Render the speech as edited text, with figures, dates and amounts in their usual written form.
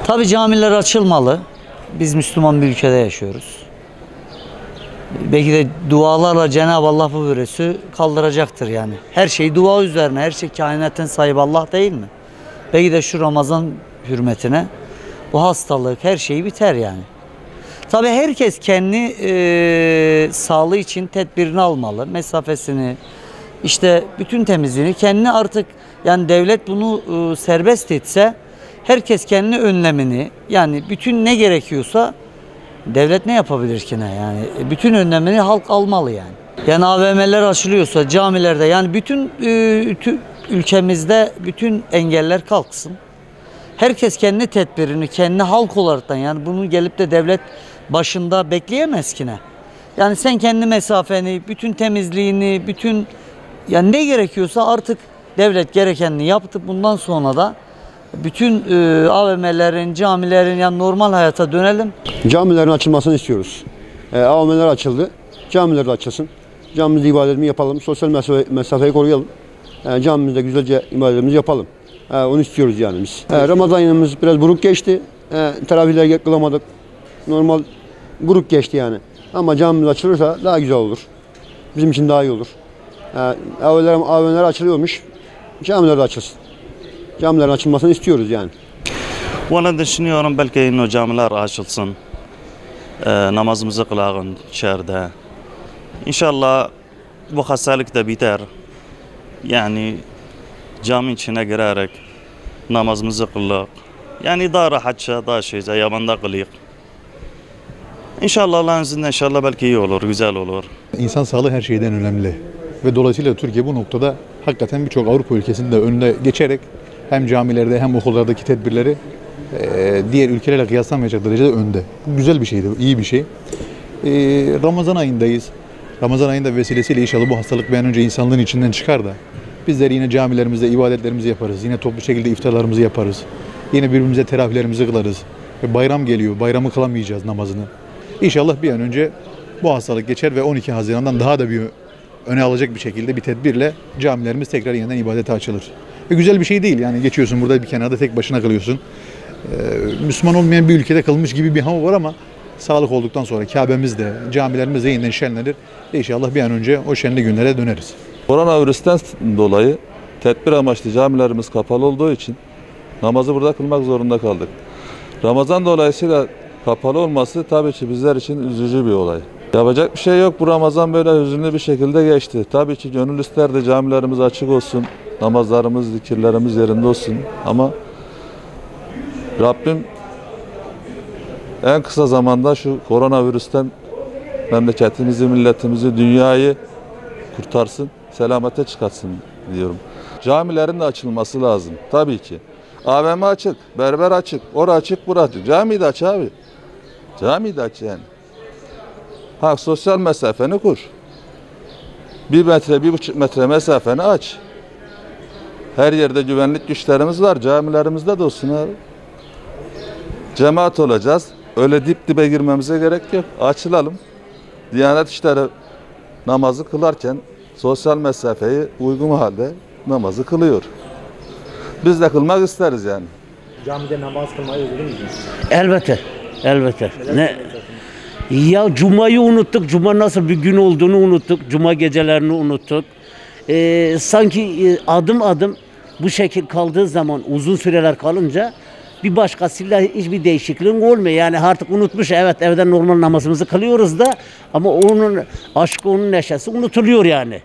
Tabii camiler açılmalı. Biz Müslüman bir ülkede yaşıyoruz. Belki de dualarla Cenab-ı Allah bu virüsü kaldıracaktır yani. Her şey dua üzerine, her şey kainatın sahibi Allah değil mi? Belki de şu Ramazan hürmetine bu hastalık, her şey biter yani. Tabii herkes kendi sağlığı için tedbirini almalı. Mesafesini, işte bütün temizliğini kendi artık yani devlet bunu serbest etse herkes kendi önlemini yani bütün ne gerekiyorsa devlet ne yapabilir ki ne yani bütün önlemini halk almalı yani. Yani AVM'ler açılıyorsa camilerde yani bütün ülkemizde bütün engeller kalksın. Herkes kendi tedbirini kendi halk olaraktan yani bunu gelip de devlet başında bekleyemez ki ne. Yani sen kendi mesafeni, bütün temizliğini, bütün yani ne gerekiyorsa artık devlet gerekenini yaptı. Bundan sonra da bütün AVM'lerin, camilerin yani normal hayata dönelim. Camilerin açılmasını istiyoruz. AVM'ler açıldı. Camiler de açılsın. Camimizde ibadetimi yapalım. Sosyal mesafeyi koruyalım. Camimizde güzelce ibadetimizi yapalım. Onu istiyoruz yani biz. Ramazan ayımız biraz buruk geçti. Teravihler kılamadık. Normal buruk geçti yani. Ama camimiz açılırsa daha güzel olur. Bizim için daha iyi olur. AVM'ler açılıyormuş. Camiler de açılsın. Camilerin açılmasını istiyoruz yani. Valla düşünüyorum belki camiler açılsın. Namazımızı kılalım içeride. İnşallah bu hastalık da biter. Yani cami içine girerek namazımızı kılalım. Yani daha rahatça, daha şeyce, yabanda kılayım. İnşallah Allah'ın izniyle inşallah belki iyi olur, güzel olur. İnsan sağlığı her şeyden önemli. Ve dolayısıyla Türkiye bu noktada hakikaten birçok Avrupa ülkesinde önüne geçerek hem camilerde hem okullardaki tedbirleri diğer ülkelerle kıyaslamayacak derecede önde. Bu güzel bir şeydi, iyi bir şey. Ramazan ayındayız. Ramazan ayında vesilesiyle inşallah bu hastalık bir an önce insanlığın içinden çıkar da bizler yine camilerimizde ibadetlerimizi yaparız. Yine toplu şekilde iftarlarımızı yaparız. Yine birbirimize teravihlerimizi kılarız. Ve bayram geliyor, bayramı kılamayacağız namazını. İnşallah bir an önce bu hastalık geçer ve 12 Haziran'dan daha da bir öne alacak bir şekilde bir tedbirle camilerimiz tekrar yeniden ibadete açılır. Ve güzel bir şey değil yani geçiyorsun burada bir kenarda tek başına kalıyorsun. Müslüman olmayan bir ülkede kalmış gibi bir hava var ama sağlık olduktan sonra Kabe'mizde, camilerimizde yeniden şenlenir. İnşallah bir an önce o şenli günlere döneriz. Koronavirüsten dolayı tedbir amaçlı camilerimiz kapalı olduğu için namazı burada kılmak zorunda kaldık. Ramazan dolayısıyla kapalı olması tabii ki bizler için üzücü bir olay. Yapacak bir şey yok. Bu Ramazan böyle hüzünlü bir şekilde geçti. Tabii ki gönül isterdi camilerimiz açık olsun, namazlarımız, zikirlerimiz yerinde olsun. Ama Rabbim en kısa zamanda şu koronavirüsten memleketimizi, milletimizi, dünyayı kurtarsın, selamete çıkartsın diyorum. Camilerin de açılması lazım tabii ki. AVM açık, berber açık, orası açık, burası açık. Camiyi de aç abi. Camiyi de aç yani. Sosyal mesafeni kur. 1 metre, 1,5 metre mesafeni aç. Her yerde güvenlik güçlerimiz var. Camilerimizde de olsun abi. Cemaat olacağız. Öyle dip dibe girmemize gerek yok. Açılalım. Diyanet İşleri namazı kılarken sosyal mesafeyi uygun halde namazı kılıyor. Biz de kılmak isteriz yani. Camide namaz kılmayı özlediniz mi? Elbette. Elbette. Ne? Ya Cuma'yı unuttuk. Cuma nasıl bir gün olduğunu unuttuk. Cuma gecelerini unuttuk. Sanki adım adım bu şekil kaldığı zaman uzun süreler kalınca bir başkasıyla hiçbir değişikliğin olmuyor. Yani artık unutmuş. Evet evden normal namazımızı kılıyoruz da ama onun aşkı, onun neşesi unutuluyor yani.